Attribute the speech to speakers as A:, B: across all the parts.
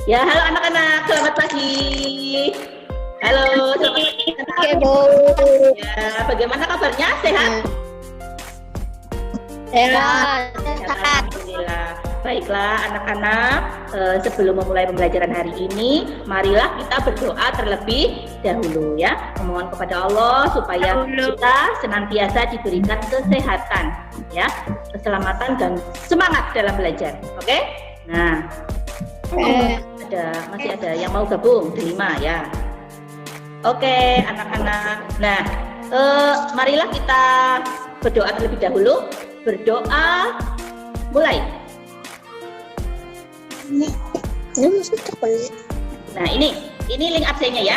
A: Ya, halo anak-anak, selamat pagi. Halo, selamat pagi. Ya, bagaimana kabarnya? Sehat?
B: Sehat.
A: Alhamdulillah. Baiklah anak-anak, sebelum memulai pembelajaran hari ini, marilah kita berdoa terlebih dahulu ya. Memohon kepada Allah supaya kita senantiasa diberikan kesehatan, ya, keselamatan dan semangat dalam belajar. Oke? Nah, masih ada yang mau gabung, 5 ya. Oke, anak-anak. Nah, marilah kita berdoa terlebih dahulu. Berdoa, mulai. Nah, ini link absennya ya.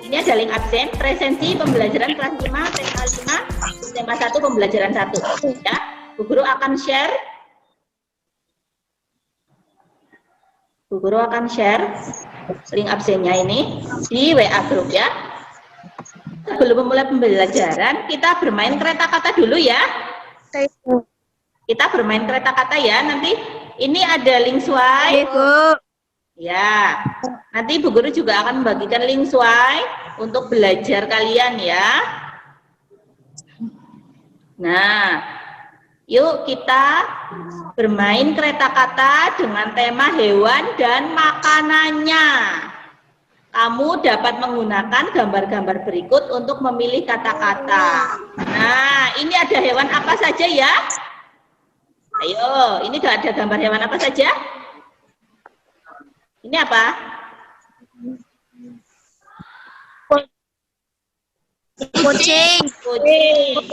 A: Ini ada link absen presensi pembelajaran kelas 5 tema 5 tema 1 pembelajaran 1 ya. Bu Guru akan share. Bu Guru akan share link absennya ini di WA group ya. Sebelum memulai pembelajaran, kita bermain kereta kata dulu ya. Kita bermain kereta kata ya. Nanti ini ada link swipe. Ya. Nanti Bu Guru juga akan membagikan link swipe untuk belajar kalian ya. Nah, yuk kita bermain kereta kata dengan tema hewan dan makanannya. Kamu dapat menggunakan gambar-gambar berikut untuk memilih kata-kata. Nah, ini ada hewan apa saja ya? Ayo, ini ada gambar hewan apa saja? Ini apa?
B: Kucing.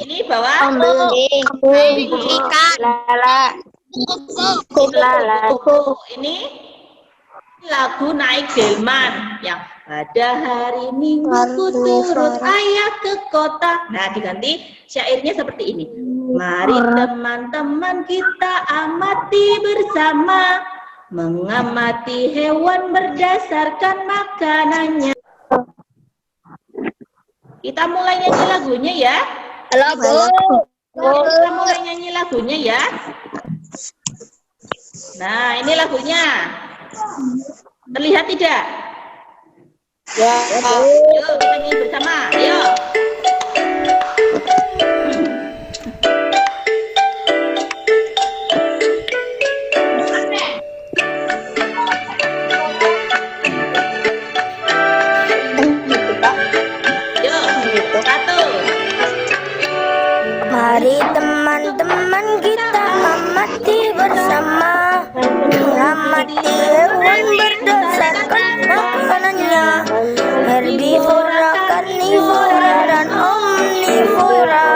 A: Ini bawah
B: Ikan.
A: Kuku. Ini lagu naik delman yang pada hari Minggu turut ayah ke kota. Nah, diganti syairnya seperti ini. Mari teman-teman kita amati bersama, mengamati hewan berdasarkan makanannya. Kita mulai nyanyi lagunya ya.
B: Halo, Bu.
A: Kita mulai nyanyi lagunya ya. Nah, ini lagunya. Terlihat tidak?
B: Ya,
A: Yuk, kita nyanyi bersama. Ayo.
B: Mari teman-teman kita amati bersama, mengamati hewan berdasarkan makanannya. Herbivora, karnivora, dan omnivora.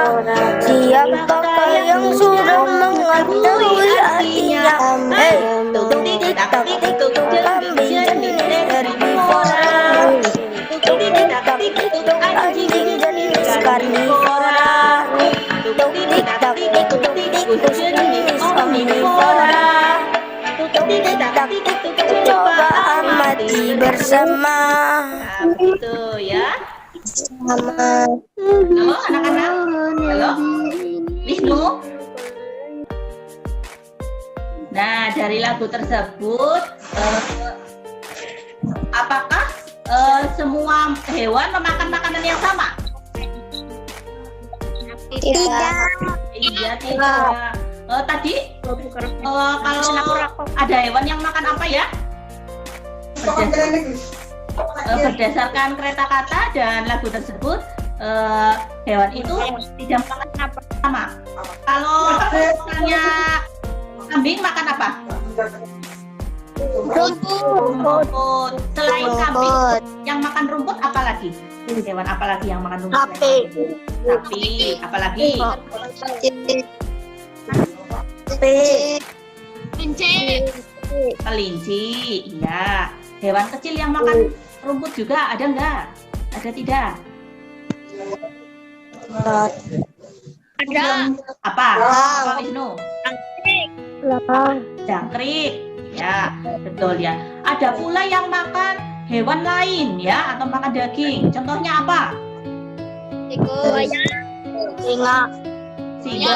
B: Siapakah yang sudah mengetahui artinya? Hei, tuk-tik-tak-tik-tuk, kambing jenis herbivora. Tuk-tik-tak-tik-tuk, anjing jenis karnivora. Tuk-tik-tak-tik-tuk, tikus jenis omnivora. Tuk-tik-tak-tik-tuk, coba amati bersama.
A: Nah, gitu ya. Halo anak-anak. Halo Wisnu. Nah, dari lagu tersebut apakah semua hewan memakan makanan yang sama?
B: Tidak.
A: Iya, tidak. Tadi kalau ada hewan yang makan apa ya? Berdasarkan kereta kata dan lagu tersebut, hewan itu tidak makan apa sama. Kalau misalnya kambing makan apa? Rumput. Selain kambing, yang makan rumput apa lagi? Hewan apa lagi yang makan rumput? Sapi. Apa lagi? Kelinci. Iya. Hewan kecil yang makan rumput juga ada nggak? Ada tidak?
B: Ada.
A: Apa? Apa Wisnu? Jangkrik. Ya, betul ya. Ada pula yang makan hewan lain ya, atau makan daging. Contohnya apa?
B: Singa.
A: Singa.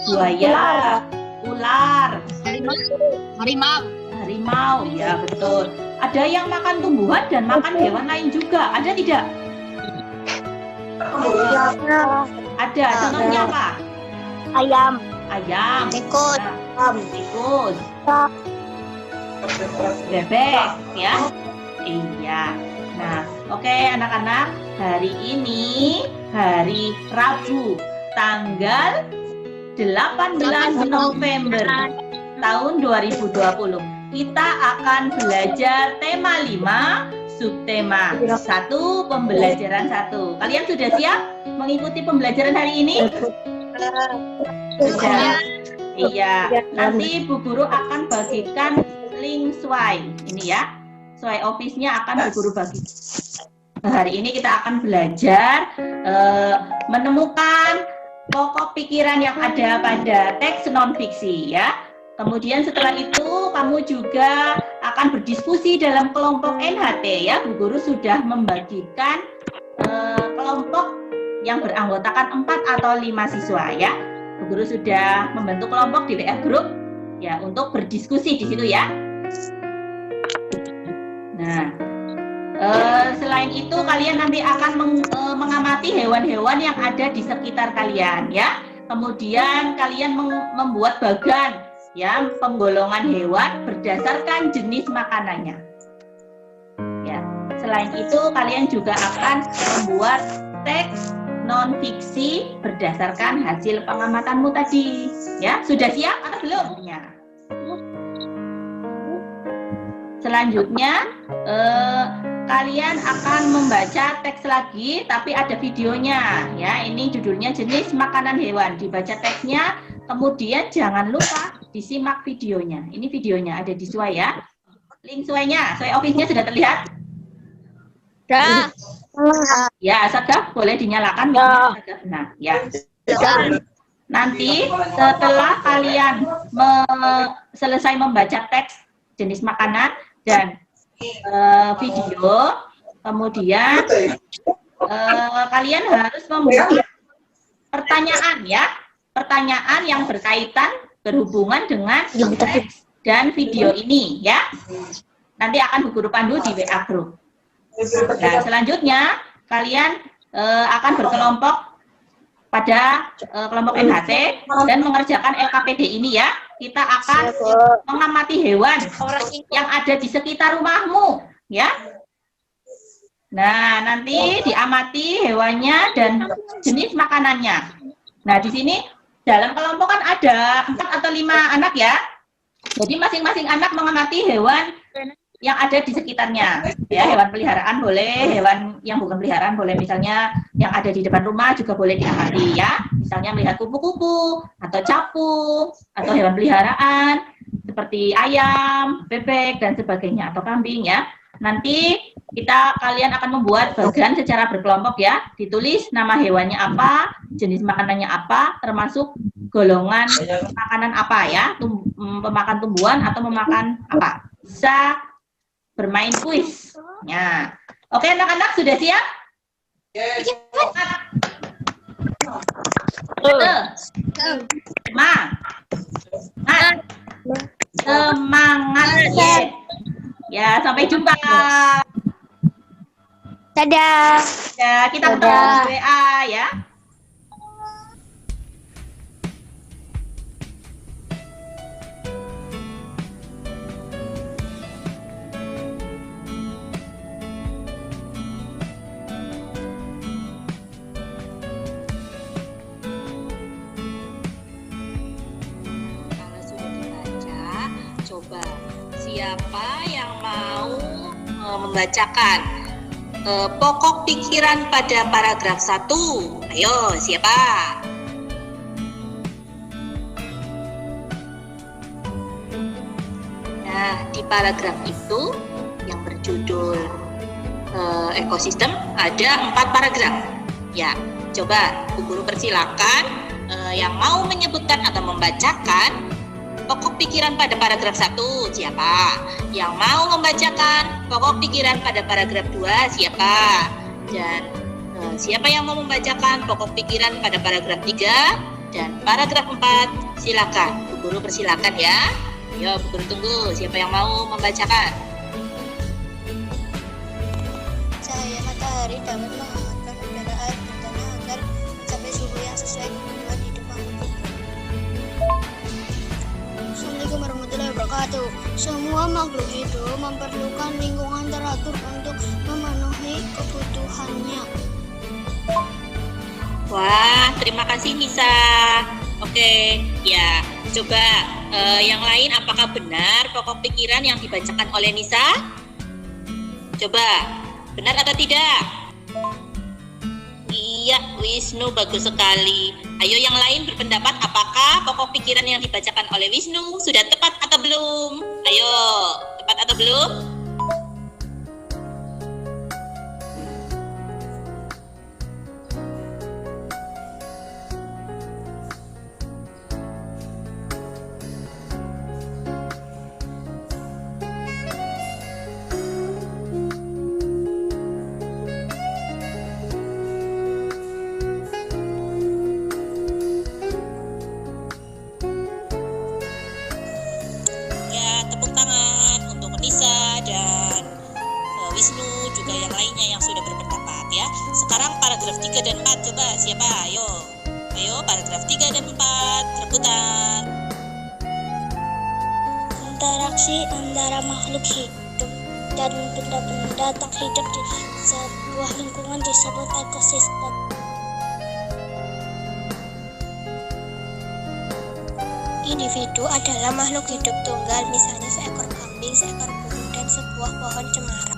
A: Buaya. Ular.
B: Harimau.
A: harimau, ya betul. Ada yang makan tumbuhan dan makan hewan lain juga, ada tidak? Ada, contohnya apa?
B: Ayam.
A: Ayam,
B: Tikus.
A: nah, tikus, bebek, ya. Iya. Nah, oke anak-anak, hari ini hari Rabu, tanggal 18 November tahun 2020. Kita akan belajar tema 5, subtema 1, pembelajaran 1. Kalian sudah siap mengikuti pembelajaran hari ini? Sudah. Iya. Nanti Bu Guru akan bagikan link Sway. Ini ya. Sway Office-nya akan Bu Guru bagi. Hari ini kita akan belajar menemukan pokok pikiran yang ada pada teks non-fiksi ya. Kemudian setelah itu kamu juga akan berdiskusi dalam kelompok NHT ya. Bu Guru sudah membagikan kelompok yang beranggotakan 4 atau 5 siswa ya. Bu Guru sudah membentuk kelompok di WA Group ya untuk berdiskusi di situ ya. Nah, selain itu kalian nanti akan mengamati hewan-hewan yang ada di sekitar kalian ya. Kemudian kalian membuat bagan ya, penggolongan hewan berdasarkan jenis makanannya. Ya, selain itu kalian juga akan membuat teks non-fiksi berdasarkan hasil pengamatanmu tadi. Ya, sudah siap atau belum? Ya. Selanjutnya kalian akan membaca teks lagi, tapi ada videonya. Ya, ini judulnya jenis makanan hewan. Dibaca teksnya, kemudian jangan lupa disimak videonya. Ini videonya ada di Sway ya. Link Sway-nya, Sway Office-nya sudah terlihat?
B: Dah.
A: Ya, Sagaf boleh dinyalakan. Nah, ya. Nanti setelah kalian selesai membaca teks jenis makanan dan video, kemudian kalian harus membuat pertanyaan ya, pertanyaan yang berkaitan berhubungan dengan teks dan video ini ya. Nanti akan Bu Guru pandu di WA Group. Nah, selanjutnya kalian akan berkelompok pada kelompok NHT dan mengerjakan LKPD ini ya. Kita akan mengamati hewan yang ada di sekitar rumahmu ya. Nah, nanti diamati hewannya dan jenis makanannya. Nah, di sini dalam kelompok kan ada 4 atau 5 anak ya. Jadi masing-masing anak mengamati hewan yang ada di sekitarnya. Ya, hewan peliharaan boleh, hewan yang bukan peliharaan boleh, misalnya yang ada di depan rumah juga boleh diamati ya. Misalnya melihat kupu-kupu atau capung atau hewan peliharaan seperti ayam, bebek dan sebagainya atau kambing ya. Nanti kalian akan membuat bagan secara berkelompok ya. Ditulis nama hewannya apa, jenis makanannya apa, termasuk golongan makanan apa ya, pemakan tumbuhan atau memakan apa. Bisa bermain kuis. Ya. Oke anak-anak sudah siap? Semangat ya. Ya, sampai jumpa.
B: Dadah.
A: Ya, kita ketemu di WA ya. Kalau sudah dibaca, coba siapa yang mau membacakan pokok pikiran pada paragraf 1? Ayo, siapa? Nah, di paragraf itu yang berjudul ekosistem ada 4 paragraf. Ya, coba Bu Guru persilakan yang mau menyebutkan atau membacakan pokok pikiran pada paragraf 1 siapa? Yang mau membacakan pokok pikiran pada paragraf 2 siapa? Dan siapa yang mau membacakan pokok pikiran pada paragraf 3 dan paragraf 4? Silakan, Bu Guru persilakan ya. Ayo, guru tunggu. Siapa yang mau membacakan?
B: Cahaya matahari dapat menghangatkan udara air di tanah agar mencapai suhu yang sesuai kebutuhan hidup makhluk hidup. Assalamualaikum warahmatullahi wabarakatuh. Semua makhluk hidup memerlukan lingkungan teratur untuk memenuhi kebutuhannya.
A: Wah, terima kasih Nisa. Oke, ya. Coba yang lain, apakah benar pokok pikiran yang dibacakan oleh Nisa? Coba, benar atau tidak? Iya, Wisnu, bagus sekali. Ayo yang lain berpendapat apakah pokok pikiran yang dibacakan oleh Wisnu sudah tepat atau belum? Ayo, tepat atau belum? Tepuk tangan untuk Nisa dan Wisnu, juga yang lainnya yang sudah berpendapat ya. Sekarang paragraf 3 dan 4, coba siapa? Ayo paragraf 3 dan 4, rebutan.
B: Interaksi antara makhluk hidup dan benda-benda tak hidup di sebuah lingkungan disebut ekosistem. Individu adalah makhluk hidup tunggal, misalnya seekor kambing, seekor burung, dan sebuah pohon cemara.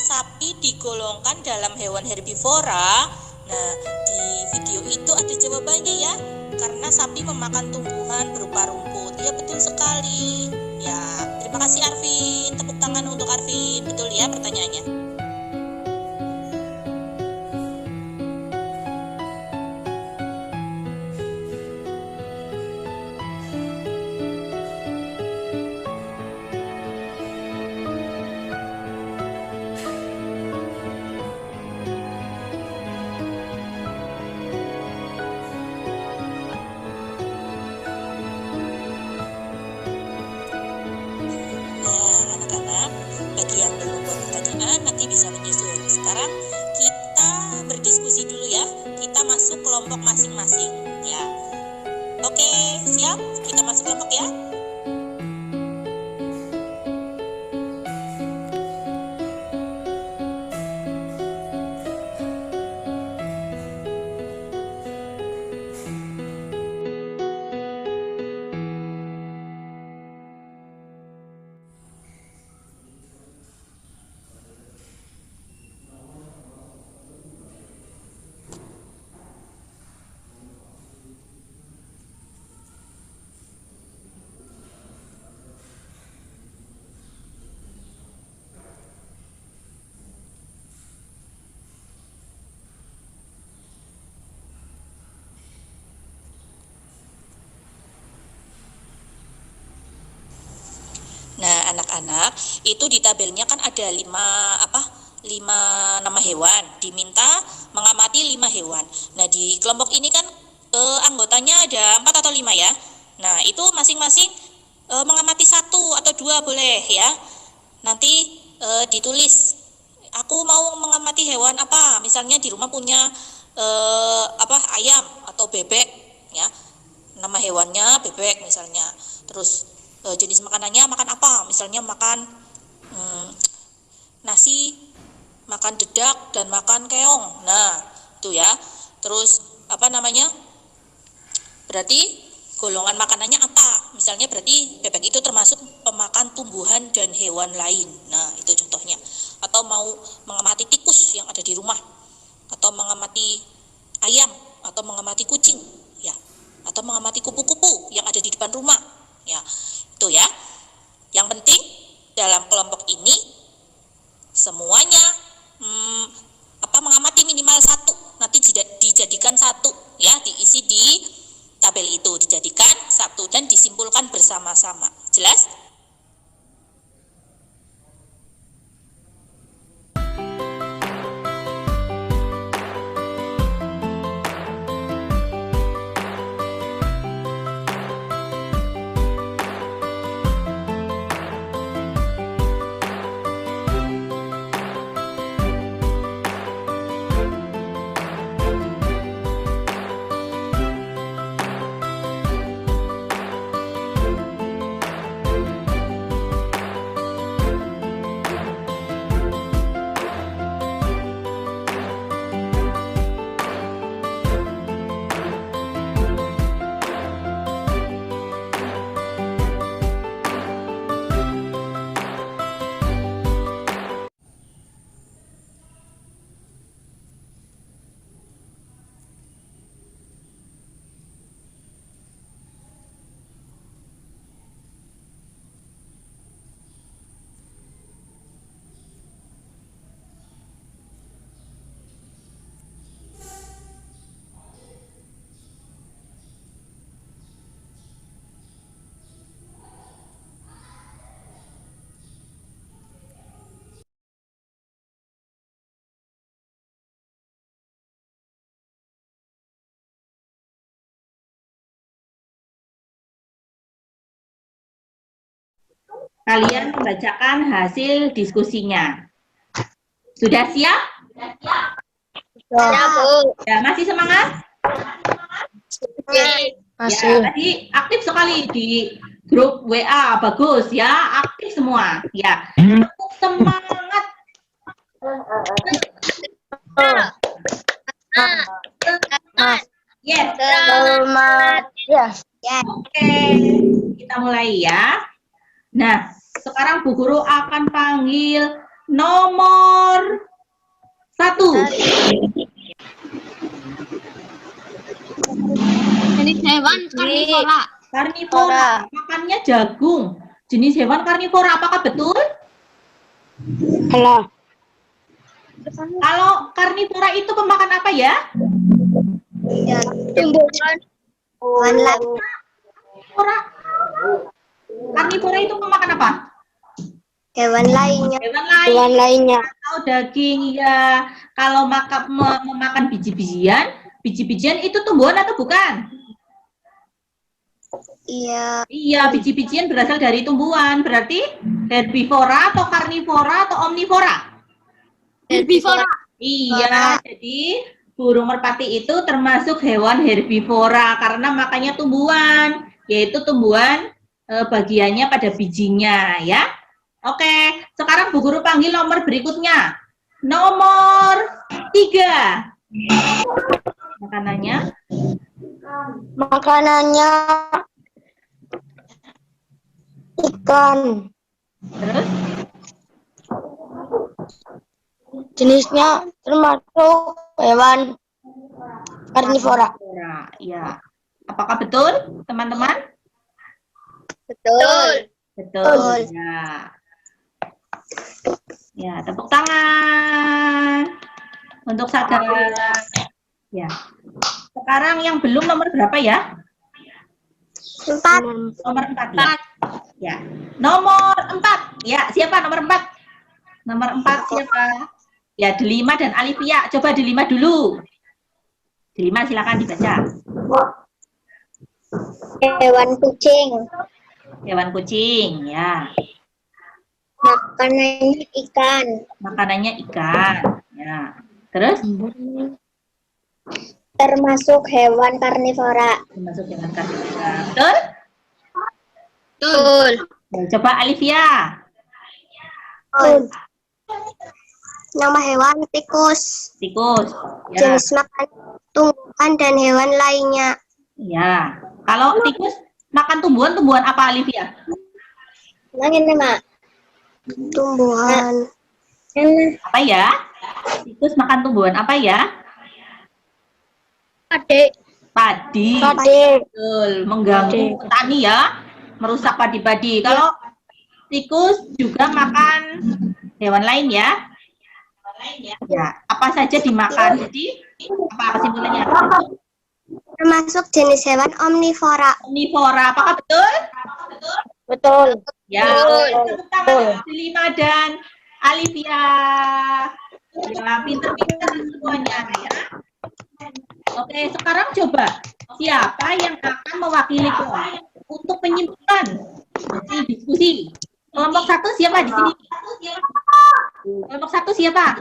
A: Sapi digolongkan dalam hewan herbivora. Nah, di video itu ada jawabannya ya. Karena sapi memakan tumbuhan berupa rumput. Ya, betul sekali. Ya, terima kasih Arvin. Tepuk tangan untuk Arvin. Betul ya pertanyaannya. Bagi yang belum buat pertanyaan nanti bisa menyusul. Sekarang kita berdiskusi dulu ya. Kita masuk kelompok masing-masing ya. Oke, siap? Kita masuk kelompok ya. Nah, anak-anak, itu di tabelnya kan ada 5 nama hewan. Diminta mengamati 5 hewan. Nah, di kelompok ini kan anggotanya ada 4 atau 5 ya. Nah, itu masing-masing mengamati 1 atau 2 boleh ya. Nanti ditulis, aku mau mengamati hewan apa. Misalnya di rumah punya ayam atau bebek ya. Nama hewannya bebek misalnya. Terus jenis makanannya makan apa? Misalnya makan nasi, makan dedak, dan makan keong. Nah, itu ya. Terus berarti golongan makanannya apa? Misalnya berarti bebek itu termasuk pemakan tumbuhan dan hewan lain. Nah, itu contohnya. Atau mau mengamati tikus yang ada di rumah. Atau mengamati ayam
C: atau mengamati kucing, ya, atau mengamati kupu-kupu yang ada di depan rumah, ya, itu ya. Yang penting dalam kelompok ini semuanya mengamati minimal satu, nanti dijadikan satu, ya, diisi di tabel itu, dijadikan satu dan disimpulkan bersama-sama. Jelas?
A: Kalian membacakan hasil diskusinya. Sudah siap?
B: Ya, Bu.
A: Ya, masih semangat? Ya, tadi aktif sekali di grup WA, bagus ya, aktif semua. Ya, tepuk semangat. Yes.
B: Selamat. Yes.
A: Oke, kita mulai ya. Nah, sekarang Bu Guru akan panggil nomor 1.
B: Jenis hewan karnivora.
A: Karnivora, makannya jagung. Jenis hewan karnivora, apakah betul?
B: Halo.
A: Kalau karnivora itu pemakan apa ya?
B: Tumbuhan.
A: Karnivora. Karnivora itu pemakan apa?
B: Hewan lainnya.
A: Hewan lainnya. Atau daging ya. Kalau memakan biji-bijian, biji-bijian itu tumbuhan atau bukan?
B: Iya.
A: Iya, biji-bijian berasal dari tumbuhan. Berarti herbivora atau karnivora atau omnivora?
B: Herbivora.
A: Iya, jadi burung merpati itu termasuk hewan herbivora karena makannya tumbuhan, yaitu tumbuhan bagiannya pada bijinya ya. Oke, sekarang Bu Guru panggil nomor berikutnya. Nomor 3. Makanannya?
B: Makanannya ikan.
A: Terus?
B: Jenisnya termasuk hewan karnivora.
A: Ya. Apakah betul, teman-teman?
B: Betul.
A: Betul. Ya. Ya, tepuk tangan untuk Saga. Ya. Sekarang yang belum nomor berapa ya?
B: 4.
A: Nomor 4 ya. Ya. Nomor 4. Ya, siapa nomor 4? Nomor 4 siapa? Ya, Delima dan Alivia. Coba Delima dulu. Delima silakan dibaca.
B: Hewan kucing.
A: Hewan kucing, ya.
B: Makanannya ikan.
A: Makanannya ikan. Ya. Terus?
B: Termasuk hewan karnivora.
A: Termasuk hewan karnivora. Betul?
B: Betul.
A: Ya, coba Alivia.
B: Nama hewan tikus.
A: Tikus. Ya.
B: Jenis makan tumbuhan dan hewan lainnya.
A: Ya. Kalau tikus makan tumbuhan apa, Alivia?
B: Ini, Mak. Tumbuhan.
A: Apa ya? Tikus makan tumbuhan apa ya?
B: Adik.
A: Padi.
B: Padi.
A: Betul, mengganggu petani ya, merusak padi-padi. Kalau tikus juga makan hewan lain ya. Ya, apa saja dimakan. Jadi, apa kesimpulannya?
B: Termasuk jenis hewan omnivora.
A: Omnivora, apakah betul?
B: Betul.
A: Ya, tepuk tangan untuk Delima dan Alivia. Ya, pinter-pinter semuanya ya. Oke, sekarang coba siapa yang akan mewakili kelompok untuk penyimpulan hasil diskusi? Kelompok 1 siapa di sini? Kelompok 1 siapa?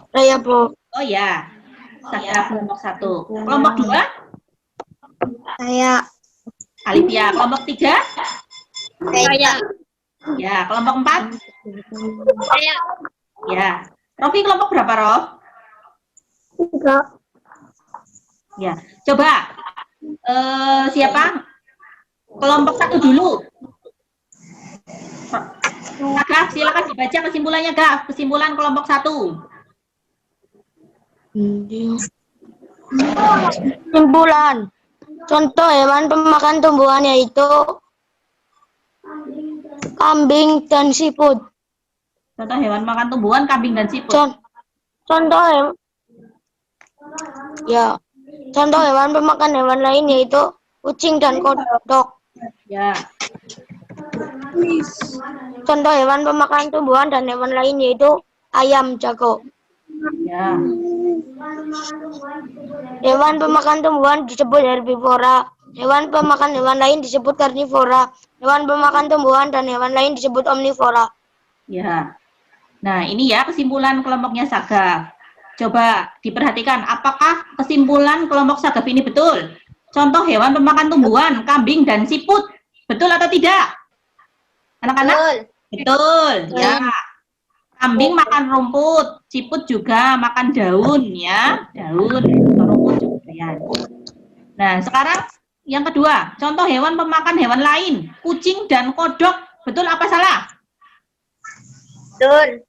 B: Saya, Bu.
A: Oh ya, saya kelompok 1. Kelompok 2?
B: Saya.
A: Alivia. Kelompok 3?
B: Saya.
A: Ya, kelompok 4?
B: Saya.
A: Ya. Rofi kelompok berapa, Rof?
B: 3.
A: Ya, coba siapa? Kelompok 1 dulu. Gaf, silakan dibaca kesimpulannya, Gaf. Kesimpulan kelompok 1.
B: Kesimpulan. Contoh hewan pemakan tumbuhan yaitu kambing dan siput.
A: Contoh hewan makan tumbuhan, kambing dan siput.
B: Contoh hewan pemakan hewan lain yaitu kucing dan kodok.
A: Ya.
B: Contoh hewan pemakan tumbuhan dan hewan lain yaitu ayam jago.
A: Ya.
B: Hewan pemakan tumbuhan disebut herbivora. Hewan pemakan hewan lain disebut karnivora. Hewan pemakan tumbuhan dan hewan lain disebut omnivora.
A: Ya. Nah, ini ya kesimpulan kelompoknya Sagaf. Coba diperhatikan, apakah kesimpulan kelompok Sagaf ini betul? Contoh hewan pemakan tumbuhan, kambing dan siput. Betul atau tidak? Anak-anak? Betul. Ya. Kambing makan rumput, siput juga makan daun ya. Daun, rumput juga ya. Nah, sekarang yang kedua, contoh hewan pemakan hewan lain, kucing dan kodok. Betul apa salah?
B: Betul.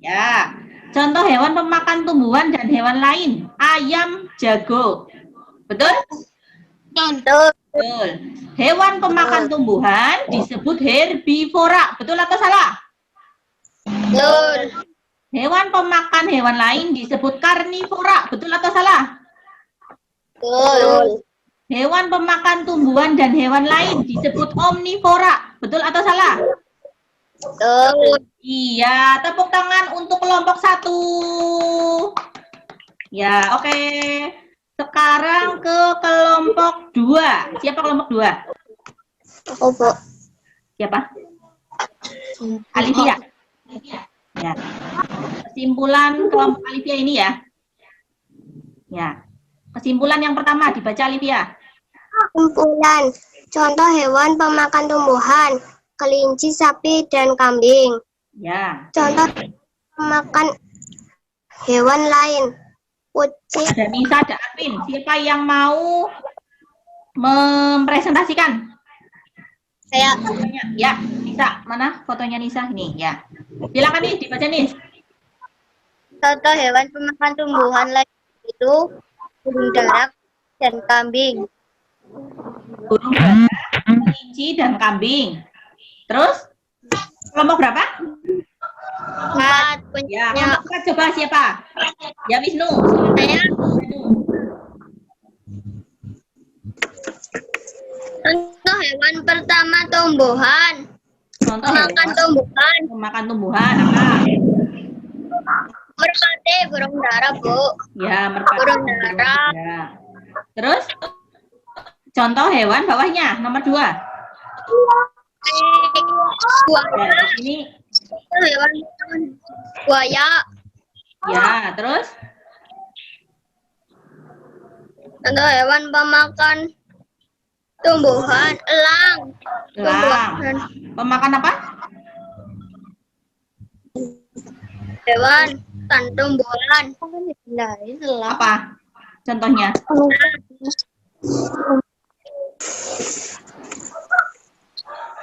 A: Ya. Contoh hewan pemakan tumbuhan dan hewan lain, ayam jago. Betul?
B: Betul.
A: Betul. Hewan pemakan tumbuhan disebut herbivora. Betul atau salah?
B: Betul.
A: Hewan pemakan hewan lain disebut karnivora. Betul atau salah?
B: Betul.
A: Hewan pemakan tumbuhan dan hewan lain disebut omnivora. Betul atau salah?
B: Betul.
A: Iya, tepuk tangan untuk kelompok 1. Ya, oke. Sekarang ke kelompok 2. Siapa kelompok 2?
B: Aku, Bu.
A: Siapa? Alivia. Ya. Kesimpulan kelompok Alivia ini ya. Ya. Kesimpulan yang pertama dibaca Alivia.
B: Kesimpulan. Contoh hewan pemakan tumbuhan, kelinci, sapi, dan kambing.
A: Ya.
B: Contoh pemakan hewan lain, kucing.
A: Ada Nisa, ada Arvin. Siapa yang mau mempresentasikan?
B: Saya.
A: Ya, Nisa. Mana fotonya Nisa? Ini ya. Silakan nih dibaca nih.
B: Contoh hewan pemakan tumbuhan lain itu burung darah dan kambing.
A: Burung darah, kelinci, dan kambing. Terus, kelompok berapa?
B: 4.
A: Ya, kelompok 4 coba siapa? Ya, Wisnu.
B: Saya. Contoh hewan pertama tumbuhan.
A: Contoh
B: Makan
A: hewan
B: tumbuhan.
A: makan tumbuhan apa?
B: Merpati, burung dara, Bu.
A: Ya, merpati.
B: Burung dara.
A: Ya. Terus, contoh hewan bawahnya, nomor 2.
B: Buaya.
A: Ya, ini.
B: Hewan buaya.
A: Ya, terus?
B: Contoh hewan pemakan tumbuhan, elang.
A: Elang. Pemakan apa?
B: Hewan kan tumbuhan.
A: Apa? Contohnya?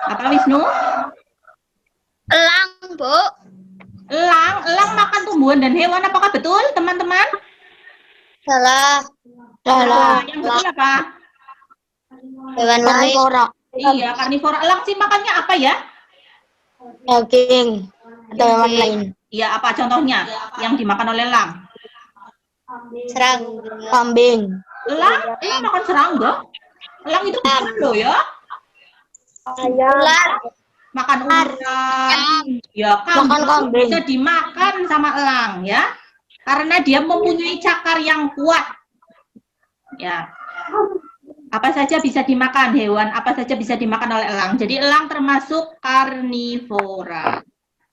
A: Apa, Wisnu?
B: Elang, Bu.
A: Elang. elang makan tumbuhan dan hewan. Apakah betul, teman-teman?
B: Salah.
A: Yang betul apa?
B: Hewan lain.
A: Iya, karnivora. Elang sih makannya apa ya?
B: Daging. Atau hewan lain.
A: Iya, apa contohnya yang dimakan oleh elang?
B: Serang. Kambing.
A: Elang makan serangga. Elang itu bukan loh ya.
B: Ular.
A: Makan ular. Ya, kambing bisa dimakan sama elang ya. Karena dia mempunyai cakar yang kuat. Ya. Apa saja bisa dimakan hewan, apa saja bisa dimakan oleh elang. Jadi elang termasuk karnivora.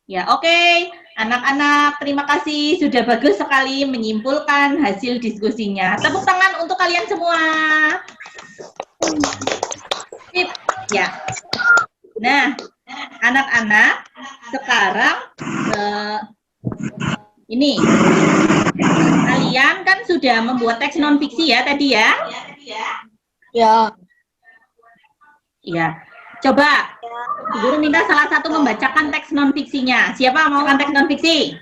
A: Ya, oke. Anak-anak, terima kasih sudah bagus sekali menyimpulkan hasil diskusinya. Tepuk tangan untuk kalian semua. Sip. Ya. Nah, anak-anak, sekarang ini kalian kan sudah membuat teks non fiksi ya tadi ya?
B: Ya.
A: Iya. Coba guru minta salah satu membacakan teks non fiksinya. Siapa mau kan teks non fiksi?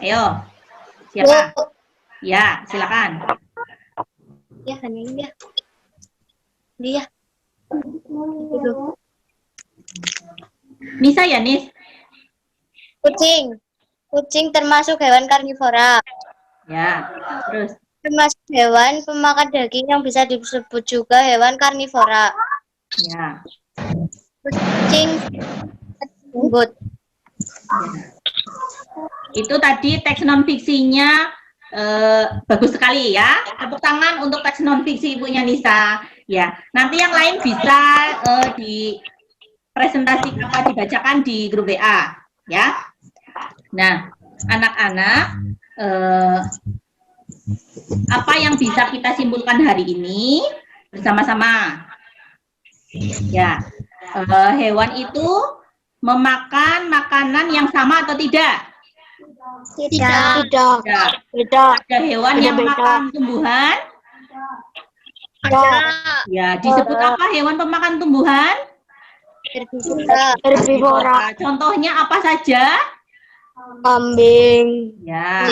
A: Ayo. Siapa? Ya, silakan.
B: Ya, ini dia. Dia.
A: Nisa ya, Nis?
B: Kucing. Kucing termasuk hewan karnivora.
A: Ya, terus.
B: Termasuk hewan pemakan daging yang bisa disebut juga hewan karnivora.
A: Ya.
B: Kucing lembut.
A: Itu tadi teks non fiksinya bagus sekali ya. Tepuk tangan untuk teks non fiksi ibunya Nisa. Ya, nanti yang lain bisa dipresentasikan apa dibacakan di grup WA ya. Nah, anak-anak apa yang bisa kita simpulkan hari ini bersama-sama? Ya, hewan itu memakan makanan yang sama atau tidak?
B: Tidak.
A: Ada hewan yang makan tumbuhan? Ya, disebut apa hewan pemakan tumbuhan?
B: Herbivora.
A: Contohnya apa saja?
B: Kambing.
A: Ya.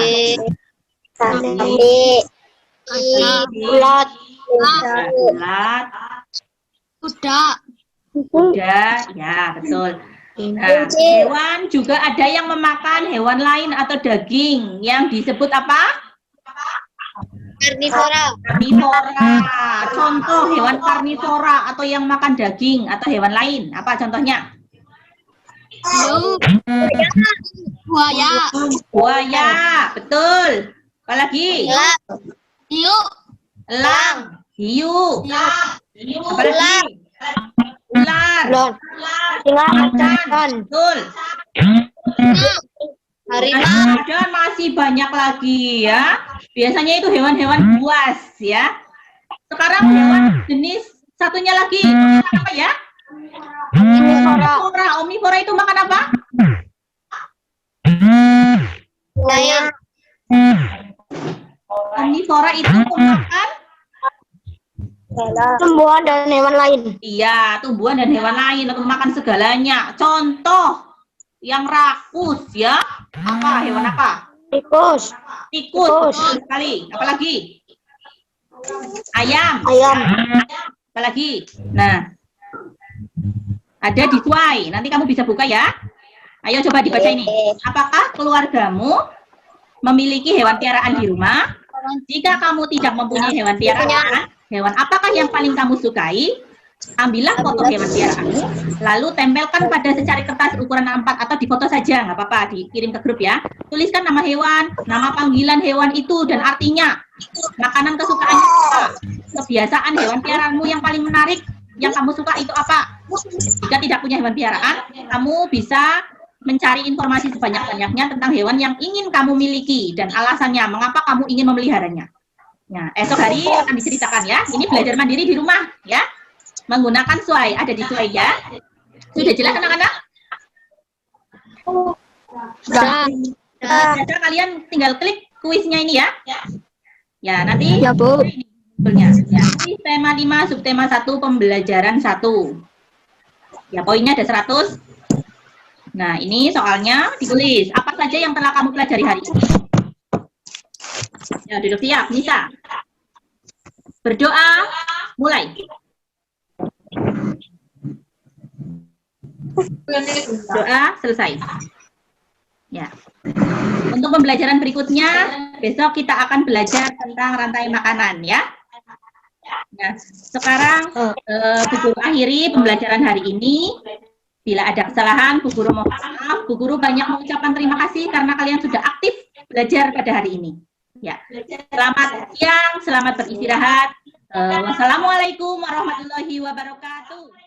B: Kambing. Ulat.
A: Ulat. Kuda. Ya, betul. Nah, hewan juga ada yang memakan hewan lain atau daging yang disebut apa?
B: Karnivora.
A: Karnivora. Contoh hewan karnivora atau yang makan daging atau hewan lain. Apa contohnya? Buaya. Betul. Apalagi? Elang. Hiu. Apalagi? Ular. Macan. Betul.
B: Harimau.
A: Dan masih banyak lagi ya. Biasanya itu hewan-hewan buas ya. Sekarang hewan jenis satunya lagi apa ya? Omnivora. Omnivora itu makan apa?
B: Lion.
A: Omnivora itu memakan
B: Tumbuhan dan hewan lain.
A: iya, tumbuhan dan hewan lain atau makan segalanya. Contoh yang rakus ya. Apa hewan apa?
B: Tikus.
A: Tikus. Betul sekali. Apalagi? Ayam. Apalagi? Nah, ada di slide. Nanti kamu bisa buka ya. Ayo coba dibaca ini. Apakah keluargamu memiliki hewan piaraan di rumah? Jika kamu tidak mempunyai hewan piaraan, hewan apakah yang paling kamu sukai? Ambillah foto hewan piaraanmu, lalu tempelkan pada secari kertas ukuran A4 atau difoto saja, nggak apa-apa, dikirim ke grup ya. Tuliskan nama hewan, nama panggilan hewan itu dan artinya. Makanan kesukaannya apa? Kebiasaan hewan piaraanmu yang paling menarik, yang kamu suka itu apa? Jika tidak punya hewan piaraan, kamu bisa mencari informasi sebanyak-banyaknya tentang hewan yang ingin kamu miliki dan alasannya mengapa kamu ingin memeliharanya. Nah, esok hari akan diceritakan ya. Ini belajar mandiri di rumah ya. Menggunakan slide, ada di slide ya. Sudah jelas anak-anak?
B: Sudah.
A: Kalian tinggal klik kuisnya ini ya. Ya, nanti
B: Ya, Bu.
A: Ya, ini tema 5, subtema 1, pembelajaran 1. Ya, poinnya ada 100. Nah, ini soalnya ditulis. Apa saja yang telah kamu pelajari hari ini? Ya, duduk siap, Nisa. Berdoa, mulai. Doa, selesai. Ya. Untuk pembelajaran berikutnya, besok kita akan belajar tentang rantai makanan, ya. Nah, sekarang Bu Guru akhiri pembelajaran hari ini. Bila ada kesalahan, Bu Guru mohon maaf. Bu Guru banyak mengucapkan terima kasih karena kalian sudah aktif belajar pada hari ini. Ya, selamat siang, selamat beristirahat. Wassalamualaikum warahmatullahi wabarakatuh.